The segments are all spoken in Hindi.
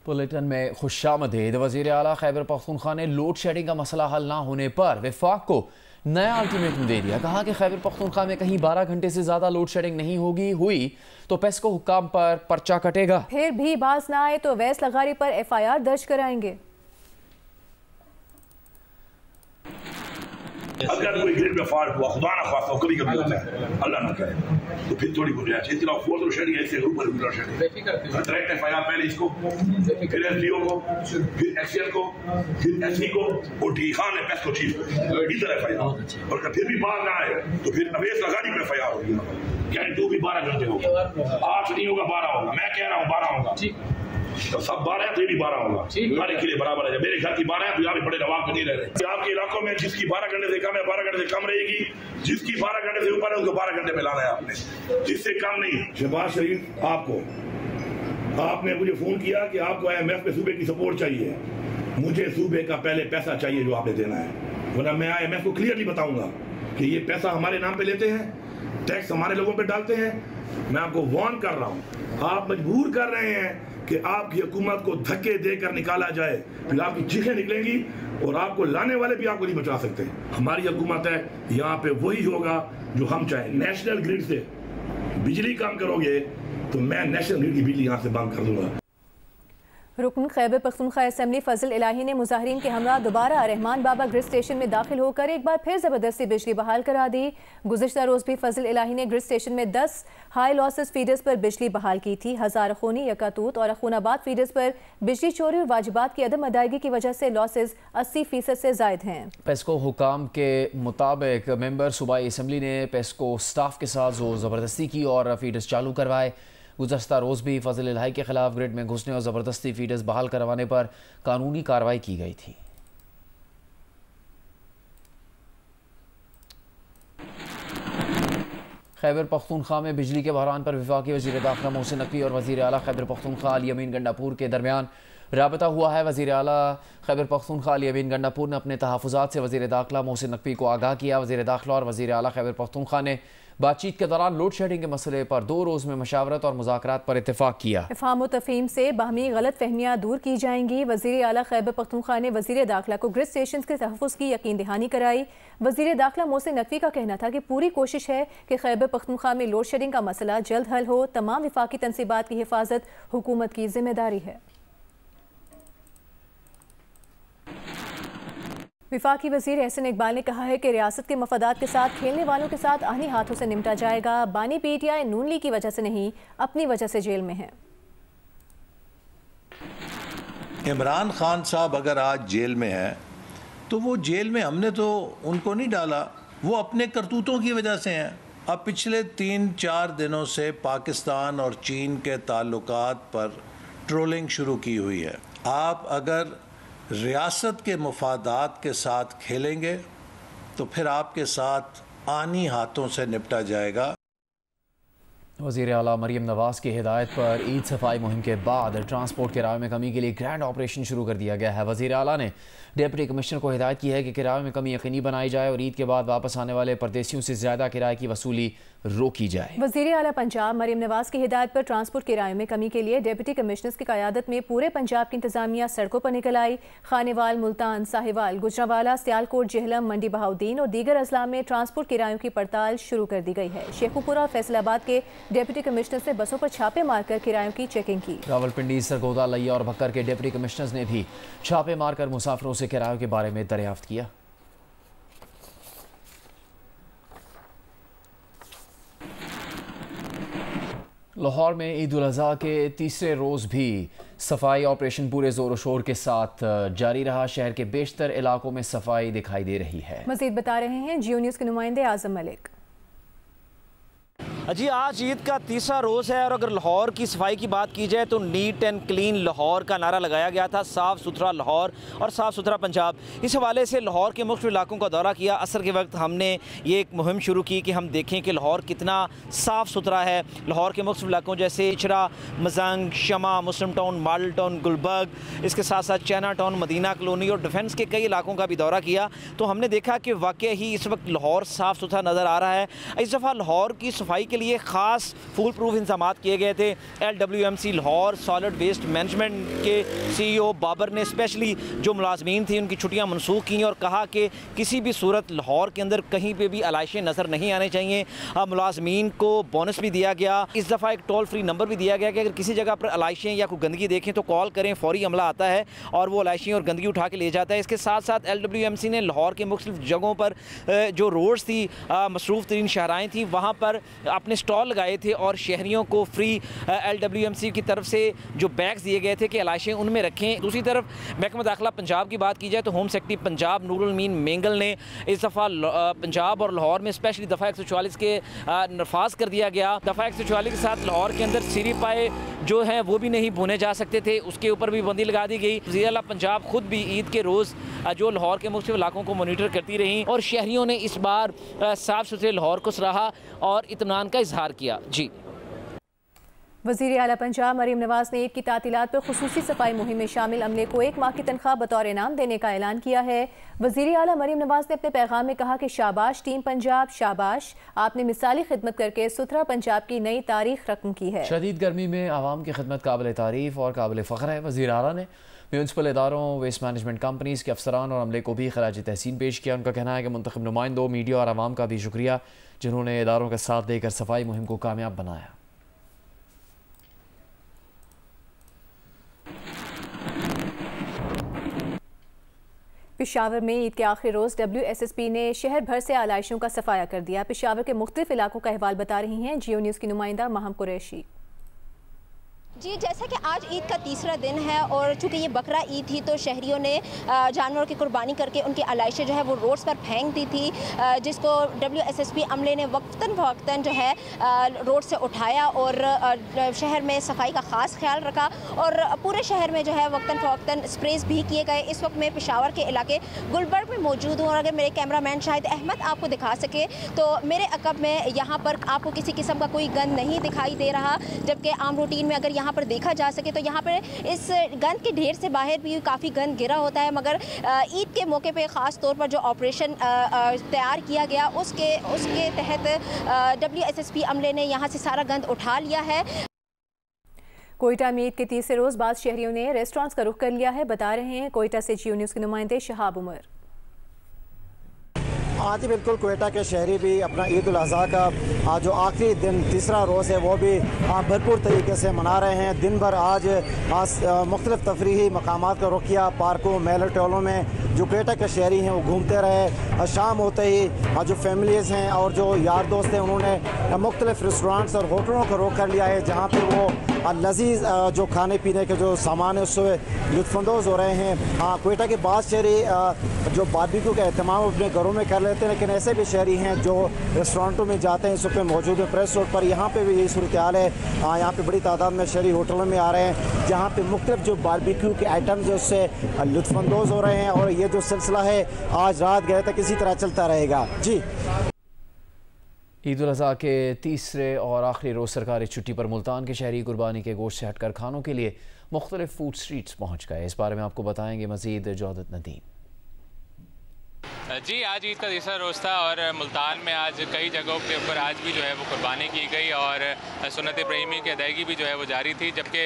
बुलेटिन में खुशामदीद। वज़ीर आला खैबर पख्तूनख्वा ने लोड शेडिंग का मसला हल ना होने पर वफाक को नया अल्टीमेटम दे दिया। कहा कि खैबर पख्तूनख्वा में कहीं 12 घंटे से ज़्यादा लोड शेडिंग नहीं हुई तो पेस्को हुक्काम पर पर्चा कटेगा। फिर भी बाज ना आए तो वैस लगारी पर FIR दर्ज कराएंगे। अगर कोई ग्रिड में फॉल्ट हुआ, खुदा ना खास्ता कभी कभी होता है, अल्लाह ना करे, तो फिर थोड़ी गुंजाइश है। इसके अलावा फोर्थ शेडिंग ऐसे ऊपर ऊपर शेडिंग डायरेक्ट FIR पहले इसको, फिर SDO को, फिर SCL को, फिर SC को और डी खान है पेस्को चीफ को, इधर FIR। और अगर फिर भी बात ना आए तो फिर अवेश लगानी में FIR होगी। क्या तू भी 12 घंटे होगा, 8 नहीं होगा 12 होगा। मैं कह रहा हूँ 12 होगा, तो सब 12 है तो ये भी 12 होगा, हमारे के लिए बराबर है। मेरे घर की 12 है तो यहाँ पे बड़े नवाब नहीं रह रहे। आपके इलाकों में जिसकी 12 घंटे से कम है 12 घंटे से कम रहेगी, जिसकी 12 घंटे से ऊपर है उसको 12 घंटे में लाना है आपने, जिससे कम नहीं। शहबाज शरीफ आपने मुझे फोन किया कि आपको IMF पे सूबे की सपोर्ट चाहिए, मुझे सूबे का पहले पैसा चाहिए जो आपने देना है, वरना मैं IMF को क्लियरली बताऊंगा कि ये पैसा हमारे नाम पे लेते हैं, टैक्स हमारे लोगों पे डालते हैं। मैं आपको वार्न कर रहा हूँ, आप मजबूर कर रहे हैं कि आपकी हुकूमत को धक्के देकर निकाला जाए, फिर आपकी चीखें निकलेंगी और आपको लाने वाले भी आपको नहीं बचा सकते। हमारी हुकूमत है, यहाँ पे वही होगा जो हम चाहें। नेशनल ग्रिड से बिजली कम करोगे तो मैं नेशनल ग्रिड की बिजली यहाँ से बंद कर दूंगा। रुकन खैबर पख्तूनख्वा असेंबली फजल इलाही ने मुजाहिरीन के हमरा दोबारा रहमान बाबा ग्रिड स्टेशन में दाखिल होकर एक बार फिर ज़बरदस्ती बिजली बहाल करा दी। गुज़िश्ता रोज़ भी फजल इलाही ने ग्रिड स्टेशन में 10 हाई लॉसेस फीडर्स पर बिजली बहाल की थी। हजार खूनी, यकातूत और अखूनाबाद फीडर्स पर बिजली चोरी और वाजिबात की अदम अदायगी की वजह से लॉसेस 80% से जायद हैं। पेस्को हुकाम के मुताबिक मेंबर सूबाई असम्बली ने पेस्को स्टाफ के साथ जोर ज़बरदस्ती की और फीडर्स चालू करवाए। गुज़श्ता रोज़ भी फजल इलाही के खिलाफ ग्रिड में घुसने और ज़बरदस्ती फीडर्स बहाल करवाने पर कानूनी कार्रवाई की गई थी। खैबर पख्तूनख्वा में बिजली के बहरान पर वफाकी वज़ीर दाखिला मोहसिन नकवी और वज़ीर आला खैबर पख्तूनख्वा अली अमीन गंडापुर के दरमियान राबता हुआ है। वज़ीर आला खैबर पख्तूनख्वा अली अमीन गंडापुर ने अपने तहफ़्फ़ुज़ात से वज़ीर दाखिला मोहसिन नकवी को आगाह किया। वज़ीर दाखिला और वज़ीर आला खैबर पख्तूनख्वा ने बातचीत के दौरान लोड शेडिंग के मसले पर 2 रोज़ में मशावरत और मुज़ाकरात पर इत्तेफाक किया। इफ़हाम व तफ़हीम से बाहमी गलत फहमियाँ दूर की जाएंगी। वज़ीर आला खैबर पख्तूनख्वा ने वज़ीर दाखिला को ग्रिड स्टेशन के तहफ़्फ़ुज़ की यकीन दहानी कराई। वज़ीर दाखिला मोहसिन नकवी का कहना था कि पूरी कोशिश है कि खैबर पख्तूनख्वा में लोड शेडिंग का मसला जल्द हल हो। तमाम वफाकी तनसीबात की हिफाजत हुकूमत की जिम्मेदारी है। वफाकी वज़ीर एहसन इकबाल ने कहा है कि रियासत के मफादात के साथ खेलने वालों के साथ आहनी हाथों से निपटा जाएगा। बानी PTI नून लीग की वजह से नहीं, अपनी वजह से जेल में है। इमरान खान साहब अगर आज जेल में है तो वो जेल में हमने तो उनको नहीं डाला, वो अपने करतूतों की वजह से हैं। अब पिछले 3-4 दिनों से पाकिस्तान और चीन के ताल्लुकात पर ट्रोलिंग शुरू की हुई है। आप अगर रियासत के मफादात के साथ खेलेंगे तो फिर आपके साथ आनी हाथों से निपटा जाएगा। वज़ीर आला मरीम नवाज़ की हिदायत पर ईद सफाई मुहिम के बाद ट्रांसपोर्ट किराए में कमी के लिए ग्रैंड ऑपरेशन शुरू कर दिया गया है। वज़ीर आला ने डिप्टी कमिश्नर को हिदायत की है कि किराए में कमी यकीनी बनाई जाए और ईद के बाद वापस आने वाले परदेशियों से ज़्यादा किराए की वसूली रोकी जाए। वज़ीर आला पंजाब मरीम नवाज़ की हिदायत पर ट्रांसपोर्ट किराए में कमी के लिए डिप्टी कमिश्नर्स की क़यादत में पूरे पंजाब की इंतजामिया सड़कों पर निकल आई। खानेवाल, मुल्तान, साहिवाल, गुजरावाला, सियालकोट, जेहलम, मंडी बहाउद्दीन और दीगर अजला में ट्रांसपोर्ट किरायों की पड़ताल शुरू कर दी गई है। शेखुपुरा और फैसलाबाद के डिप्टी कमिश्नर ने बसों पर छापे मारकर किरायों की चेकिंग की। रावलपिंडी, सरगोदा, लिया और भक्कर के डिप्टी कमिश्नर्स ने भी छापे मारकर मुसाफिरों से किरायों के बारे में दरियाफ्त किया। लाहौर में ईद उल अज़हा के तीसरे रोज़ भी सफाई ऑपरेशन पूरे ज़ोर शोर के साथ जारी रहा। शहर के बेशतर इलाकों में सफाई दिखाई दे रही है। मज़ीद बता रहे हैं जियो न्यूज़ के नुमाइंदे आज़म मलिक। जी, आज ईद का तीसरा रोज़ है और अगर लाहौर की सफाई की बात की जाए तो नीट एंड क्लीन लाहौर का नारा लगाया गया था, साफ़ सुथरा लाहौर और साफ़ सुथरा पंजाब। इस हवाले से लाहौर के मुख्तलिफ इलाकों का दौरा किया। असर के वक्त हमने ये एक मुहिम शुरू की कि हम देखें कि लाहौर कितना साफ़ सुथरा है। लाहौर के मुख्तलिफ इलाकों जैसे इचरा, मजंग, शमा, मुस्लिम टाउन, मॉडल टाउन, गुलबर्ग, इसके साथ साथ चाइना टाउन, मदीना कॉलोनी और डिफेंस के कई इलाकों का भी दौरा किया तो हमने देखा कि वाकई ही इस वक्त लाहौर साफ़ सुथरा नज़र आ रहा है। इस दफ़ा लाहौर की सफाई के लिए ख़ास फुल प्रूफ इंतजाम किए गए थे। LWMC Lahore solid waste management के CEO बाबर ने स्पेशली जो मुलाजमीन थी उनकी छुट्टियाँ मनसूख की और कहा कि किसी भी सूरत लाहौर के अंदर कहीं पर भी अलाइशें नज़र नहीं आने चाहिए। मुलाजमीन को बोनस भी दिया गया। इस दफ़ा एक टोल फ्री नंबर भी दिया गया कि अगर किसी जगह पर अलाइशें या कोई गंदगी देखें तो कॉल करें, फौरी अमला आता है और वो अलाइशें और गंदगी उठा के ले जाता है। इसके साथ साथ LWMC ने लाहौर के मुख्तलिफ जगहों पर जो रोड्स थी, मसरूफ़ तरीन शहराएँ थी, वहाँ पर अपने स्टॉल लगाए थे और शहरियों को फ्री LWMC की तरफ से जो बैग्स दिए गए थे कि अलाइशें उनमें रखें। दूसरी तरफ महकमा दाखिला पंजाब की बात की जाए तो होम सेक्रेटरी पंजाब नूरुल मीन मेंगल ने इस दफ़ा पंजाब और लाहौर में स्पेशली दफ़ा 144 के नफाज कर दिया गया। दफ़ा 144 के साथ लाहौर के अंदर सीरी पाए जो हैं वो भी नहीं भुने जा सकते थे, उसके ऊपर भी पाबंदी लगा दी गई। वज़ीर आला पंजाब खुद भी ईद के रोज़ जो लाहौर के मुख्तलिफ इलाकों को मॉनिटर करती रहीं और शहरियों ने इस बार साफ़ सुथरे लाहौर को सराहा और इत्मीनान का इजहार किया। जी, वज़ीर आला पंजाब मरीम नवाज़ ने ईद की तातीलात पर खुसूसी सफाई मुहिम में शामिल अमले को 1 माह की तनख्वाह बतौर इनाम देने का ऐलान किया है। वज़ीर आला मरीम नवाज़ ने अपने पैगाम में कहा कि शाबाश टीम पंजाब, शाबाश, आपने मिसाली खिदमत करके सुथरा पंजाब की नई तारीख रकम की है। शदीद गर्मी में आवाम की खिदमत काबिल तारीफ़ और काबिल फ़ख्र है। वज़ीर आला ने म्यूनसिपल इदारों, वेस्ट मैनेजमेंट कंपनीज़ के अफसरान और अमले को भी खराज तहसीन पेश किया। उनका कहना है कि मुंतखब नुमाइंदों, मीडिया और आवाम का भी शुक्रिया जिन्होंने इदारों का साथ देकर सफाई मुहिम को कामयाब बनाया। पेशावर में ईद के आखिरी रोज़ WSSP ने शहर भर से आलाइशों का सफाया कर दिया। पेशावर के मुख्तलिफ इलाकों का अहवाल बता रही हैं जियो न्यूज़ की नुमाइंदा महम कुरैशी। जी, जैसा कि आज ईद का तीसरा दिन है और चूंकि ये बकरा ईद थी तो शहरियों ने जानवरों की कुर्बानी करके उनकी अलाइशें जो है वो रोड्स पर फेंक दी थी, जिसको WSSP अमले ने वक्तन फ़वक्तन जो है रोड से उठाया और शहर में सफाई का ख़ास ख्याल रखा और पूरे शहर में जो है वक्तन फ़वक्तन स्प्रेस भी किए गए। इस वक्त मैं पेशावर के इलाके गुलबर्ग में मौजूद हूँ और अगर मेरे कैमरामैन शाहिद अहमद आपको दिखा सके तो मेरे अकब में यहाँ पर आपको किसी किस्म का कोई गंद नहीं दिखाई दे रहा, जबकि आम रूटीन में अगर यहाँ पर देखा जा सके तो यहाँ पर इस गंद के ढेर से बाहर भी काफ़ी गंद गिरा होता है, मगर ईद के मौके पे ख़ास तौर पर जो ऑपरेशन तैयार किया गया उसके तहत WSSP अमले ने यहाँ से सारा गंद उठा लिया है। कोयटा में ईद के तीसरे रोज़ बाद शहरियों ने रेस्टोरेंट्स का रुख कर लिया है, बता रहे हैं कोयटा से जियो न्यूज़ के नुमाइंदे शहाब उमर। आज ही बिल्कुल कोयटा के शहरी भी अपना ईद उल अज़हा का जो आखिरी दिन तीसरा रोज़ है वो भी भरपूर तरीके से मना रहे हैं। दिन भर आज मुख्तलिफ तफरीही मकामात का रुख किया, पार्कों, मेले टोलों में जो कोयटा के शहरी हैं वो घूमते रहे। शाम होते ही जो फैमिलीज़ हैं और जो यार दोस्त हैं उन्होंने मुख्तलिफ रेस्टोरेंट्स और होटलों का रुख कर लिया है, जहाँ पर वो लजीज जो खाने पीने के जो सामान है उससे लुत्फ़अंदोज़ हो रहे हैं। कोयटा के बाद शहरी जो बारबेक्यू का एहतमाम अपने घरों में कर लेते हैं, लेकिन ऐसे भी शहरी हैं जो रेस्टोरेंटों में जाते हैं। इस वक्त मौजूद है प्रेस रोड पर, यहाँ पे भी यही सूरत हाल है। यहाँ पे बड़ी तादाद में शहरी होटलों में आ रहे हैं जहाँ पे मुख्तलिफ जो बारबेक्यू के आइटम्स है उससे लुत्फ़अंदोज़ हो रहे हैं और ये जो सिलसिला है आज रात गए तक इसी तरह चलता रहेगा। जी, ईद उल अज़हा के तीसरे और आखिरी रोज़ सरकारी छुट्टी पर मुल्तान के शहरी कुर्बानी के गोश्त से हटकर खानों के लिए मुख्तलिफ फूड स्ट्रीट्स पहुँच गए। इस बारे में आपको बताएंगे मज़ीद जौदत नदीम। जी, आज ईद का तीसरा रोज़ था और मुल्तान में आज कई जगहों के ऊपर आज भी जो है वो कुर्बानी की गई और सुन्नत इब्राहिमी की अदायगी भी जो है वो जारी थी, जबकि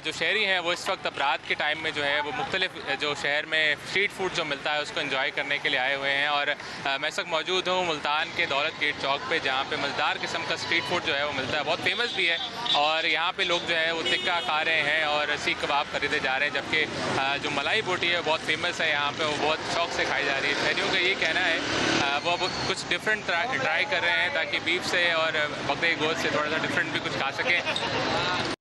जो शहरी हैं वो इस वक्त अब रात के टाइम में जो है वो मुख्तलिफ जो शहर में स्ट्रीट फूड जो मिलता है उसको एंजॉय करने के लिए आए हुए हैं। और मैं इस वक्त मौजूद हूँ मुल्तान के दौलत गेट चौक पर, जहाँ पर मज़ेदार किस्म का स्ट्रीट फूड जो है वो मिलता है, बहुत फेमस भी है और यहाँ पर लोग जो है वो टिक्का खा रहे हैं और सीख कबाब खरीदे जा रहे हैं, जबकि जो मलाई बोटी है बहुत फेमस है यहाँ पर, वो बहुत शौक से खाई जा रही है। शहरियों का ये कहना है वो अब कुछ डिफरेंट ट्राई कर रहे हैं ताकि बीफ से और बकरे के गोश्त से थोड़ा सा डिफरेंट भी कुछ खा सकें।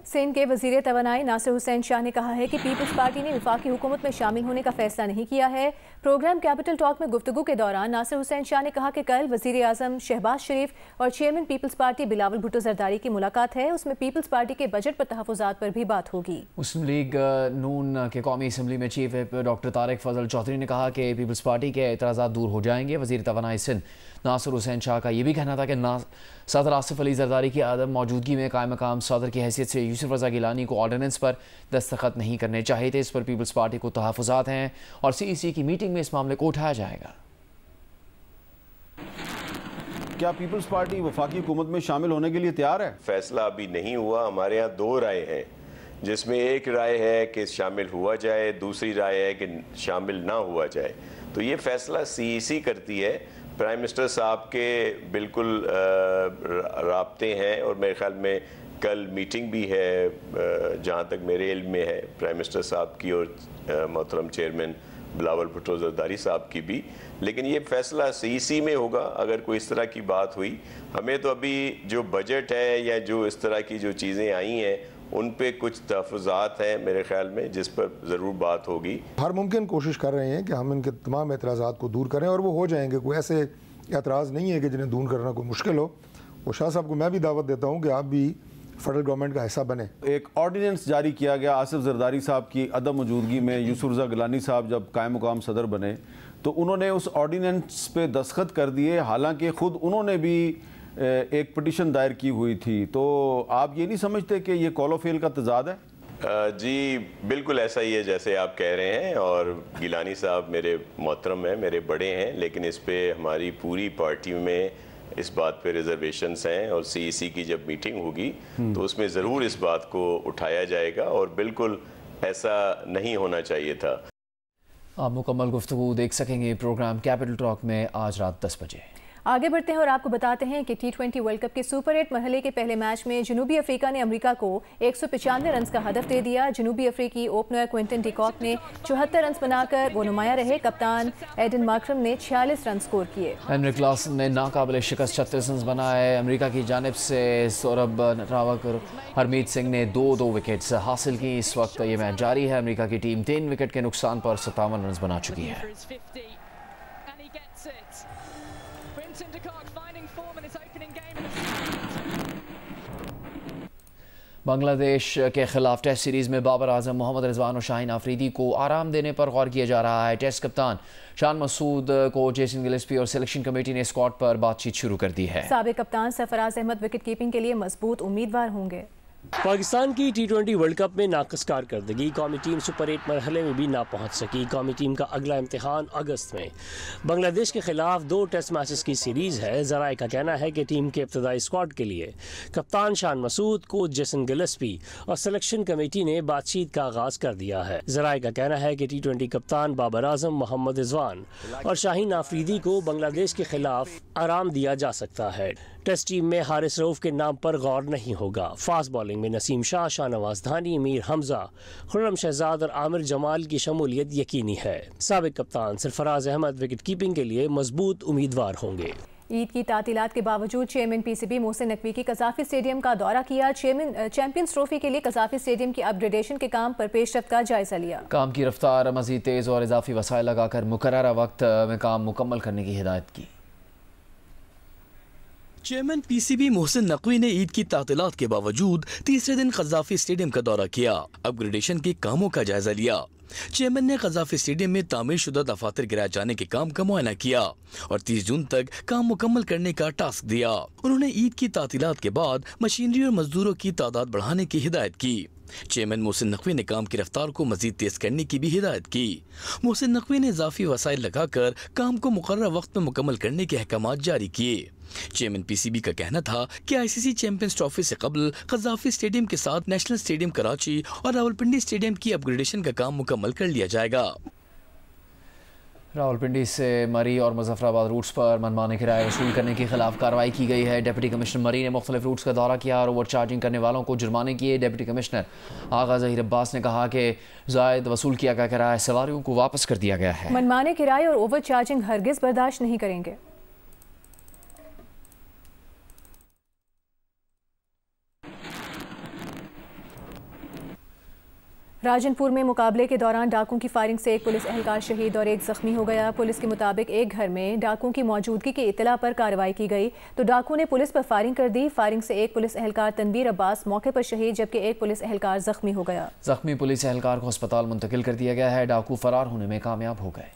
सिंध के वज़ीर तवानाई नासिर हुसैन शाह ने कहा है कि पीपल्स पार्टी ने वफाकी हुकूमत में शामिल होने का फैसला नहीं किया है। प्रोग्राम कैपिटल टॉक में गुफ्तगू के दौरान नासिर हुसैन शाह ने कहा कि कल वज़ीर आज़म शहबाज शरीफ और चेयरमैन पीपल्स पार्टी बिलावल भुट्टो जरदारी की मुलाकात है, उसमें पीपल्स पार्टी के बजट पर तहफ़्फ़ुज़ात पर भी बात होगी। मुस्लिम लीग नून के कौमी असम्बली में चीफ व्हिप डॉक्टर तारिक फजल चौधरी ने कहा कि पीपल्स पार्टी के एतराज़ात दूर हो जाएंगे। वज़ीर तवानाई सिंध नासिर हुसैन शाह का ये भी कहना था कि सदर आसिफ अली जरदारी की आदम मौजूदगी में कायम मकाम सदर की हैसियत से यूसुफ रज़ा गिलानी को ऑर्डिनेंस पर दस्तखत नहीं करने चाहिए थे। इस पर पीपल्स पार्टी को तहफ़्फ़ुज़ात हैं और CEC की मीटिंग में इस मामले को उठाया जाएगा। क्या पीपल्स पार्टी वफाकी हुकूमत में शामिल होने के लिए तैयार है? फैसला अभी नहीं हुआ। हमारे यहाँ 2 राय हैं, जिसमें एक राय है कि शामिल हुआ जाए, दूसरी राय है कि शामिल ना हुआ जाए। तो ये फैसला CEC करती है। प्राइम मिनिस्टर साहब के बिल्कुल राब्ते हैं और मेरे ख्याल में कल मीटिंग भी है, जहाँ तक मेरे इल्म में है, प्राइम मिनिस्टर साहब की और मोहतरम चेयरमैन बिलावल भुट्टो ज़रदारी साहब की भी। लेकिन ये फैसला CEC में होगा अगर कोई इस तरह की बात हुई। हमें तो अभी जो बजट है या जो इस तरह की जो चीज़ें आई हैं उन पे कुछ तहफ़्फ़ुज़ात हैं मेरे ख्याल में, जिस पर ज़रूर बात होगी। हर मुमकिन कोशिश कर रहे हैं कि हम इनके तमाम एतराज़ात को दूर करें और वो हो जाएंगे। कोई ऐसे एतराज़ नहीं है कि जिन्हें दूर करना कोई मुश्किल हो। और शाह साहब को मैं भी दावत देता हूँ कि आप भी फेडरल गवर्नमेंट का हिस्सा बने। एक ऑर्डिनेंस जारी किया गया आसिफ जरदारी साहब की अदम मौजूदगी में। यूसुफ रज़ा गिलानी साहब जब कायम मुकाम सदर बने तो उन्होंने उस ऑर्डिनेंस पे दस्तखत कर दिए, हालांकि ख़ुद उन्होंने भी एक पिटिशन दायर की हुई थी। तो आप ये नहीं समझते कि ये कॉल ऑफ फेल का तजाद है? जी बिल्कुल ऐसा ही है जैसे आप कह रहे हैं। और गिलानी साहब मेरे मोहतरम हैं, मेरे बड़े हैं, लेकिन इस पर हमारी पूरी पार्टी में इस बात पे रिजर्वेशंस हैं और CEC की जब मीटिंग होगी तो उसमें ज़रूर इस बात को उठाया जाएगा और बिल्कुल ऐसा नहीं होना चाहिए था। आप मुकम्मल गुफ्तगू देख सकेंगे प्रोग्राम कैपिटल टॉक में आज रात 10 बजे। आगे बढ़ते हैं और आपको बताते हैं कि T20 वर्ल्ड कप के सुपर 8 मरहले के पहले मैच में जनूबी अफ्रीका ने अमेरिका को 195 रन का हदफ दे दिया। जनूबी अफ्रीकी ओपनर क्विंटन डिकॉक ने 74 रन बनाकर वो नुमाया रहे। कप्तान एडन मार्करम ने 46 रन स्कोर किए। हेनरिक क्लासन ने नाकाबिले शिकस्त 36 रन बनाए। अमेरिका की जानिब से सौरभ नटरावत और हरमीत सिंह ने 2-2 विकेट्स हासिल की। इस वक्त ये मैच जारी है। अमेरिका की टीम 3 विकेट के नुकसान पर 57 रन बना चुकी है। बांग्लादेश के खिलाफ टेस्ट सीरीज़ में बाबर आजम, मोहम्मद रिजवान और शाहीन आफरीदी को आराम देने पर गौर किया जा रहा है। टेस्ट कप्तान शान मसूद को जेसन गिलेस्पी और सिलेक्शन कमेटी ने स्क्वाड पर बातचीत शुरू कर दी है। साबिक कप्तान सरफराज अहमद विकेट कीपिंग के लिए मजबूत उम्मीदवार होंगे। पाकिस्तान की T20 वर्ल्ड कप में नाकस कारकर्दगी, कौमी टीम सुपर 8 मरहले में भी ना पहुंच सकी। कौमी टीम का अगला इम्तिहान अगस्त में बांग्लादेश के खिलाफ 2 टेस्ट मैचेस की सीरीज़ है। ज़राए का कहना है कि टीम के इब्तदाई स्क्वाड के लिए कप्तान Shan Masood, coach Jason Gillespie और सिलेक्शन कमेटी ने बातचीत का आगाज़ कर दिया है। ज़राए का कहना है कि T20 कप्तान बाबर आजम, मोहम्मद रिजवान और शाहीन आफरीदी को बांग्लादेश के खिलाफ आराम दिया जा सकता है। टेस्ट टीम में हारिस रऊफ के नाम पर गौर नहीं होगा। फास्ट बॉलिंग में नसीम शाह, शाहनवाज धानी, मीर हमजा, खुर्रम शहजाद और आमिर जमाल की शमूलियत यकीनी है। साबिक कप्तान सरफराज अहमद विकेट कीपिंग के लिए मजबूत उम्मीदवार होंगे। ईद की तातीलात के बावजूद चेयरमैन PCB मोहसिन नकवी की कज़ाफ़ी स्टेडियम का दौरा किया। चैंपियंस ट्रॉफी के लिए कज़ाफ़ी स्टेडियम की अपग्रेडेशन के काम पर पेशरफ्त का जायजा लिया। काम की रफ्तार मज़ीद तेज़ और इजाफी वसाइल लगाकर मुकर्ररा वक्त में काम मुकम्मल करने की हिदायत की। चेयरमैन PCB मोहसिन नकवी ने ईद की तातीलात के बावजूद तीसरे दिन कज़ाफ़ी स्टेडियम का दौरा किया, अपग्रेडेशन के कामों का जायजा लिया। चेयरमैन ने कज़ाफ़ी स्टेडियम में तामीर शुदा दफातर गिराए जाने के काम का मुआयना किया और 30 जून तक काम मुकम्मल करने का टास्क दिया। उन्होंने ईद की तातीलात के बाद मशीनरी और मजदूरों की तादाद बढ़ाने की हिदायत की। चेयरमैन मोहसिन नकवी ने काम की रफ्तार को मजीद तेज करने की भी हिदायत की। मोहसिन नकवी ने इजाफी वसाइल लगाकर काम को मुकर्रर वक्त में मुकम्मल करने के अहकामात जारी किए। चेयरमैन PCB का कहना था कि ICC चैंपियंस ट्रॉफी से कबल कज़ाफ़ी स्टेडियम के साथ नेशनल स्टेडियम कराची और रावलपिंडी स्टेडियम की अपग्रेडेशन का काम मुकम्मल कर लिया जाएगा। रावलपिंडी से मरी और मुजफ्फराबाद रूट्स पर मनमाने किराए वसूल करने के खिलाफ कार्रवाई की गई है। डिप्टी कमिश्नर मरी ने मुख्तलिफ रूट्स का दौरा किया और ओवर चार्जिंग करने वालों को जुर्माने किए। डिप्टी कमिश्नर आगा ज़हीर अब्बास ने कहा कि ज़ायद वसूल किया गया किराया सवारियों को वापस कर दिया गया है। मनमाने किराए और ओवर चार्जिंग हरगिज़ बर्दाश्त नहीं करेंगे। राजनपुर में मुकाबले के दौरान डाकुओं की फायरिंग से एक पुलिस एहलकार शहीद और एक जख्मी हो गया। पुलिस के मुताबिक एक घर में डाकुओं की मौजूदगी की इत्तला पर कार्रवाई की गई तो डाकुओं ने पुलिस पर फायरिंग कर दी। फायरिंग से एक पुलिस एहलकार तनवीर अब्बास मौके पर शहीद जबकि एक पुलिस एहलकार जख्मी हो गया। जख्मी पुलिस एहलकार को अस्पताल मुंतकिल कर दिया गया है। डाकू फरार होने में कामयाब हो गए।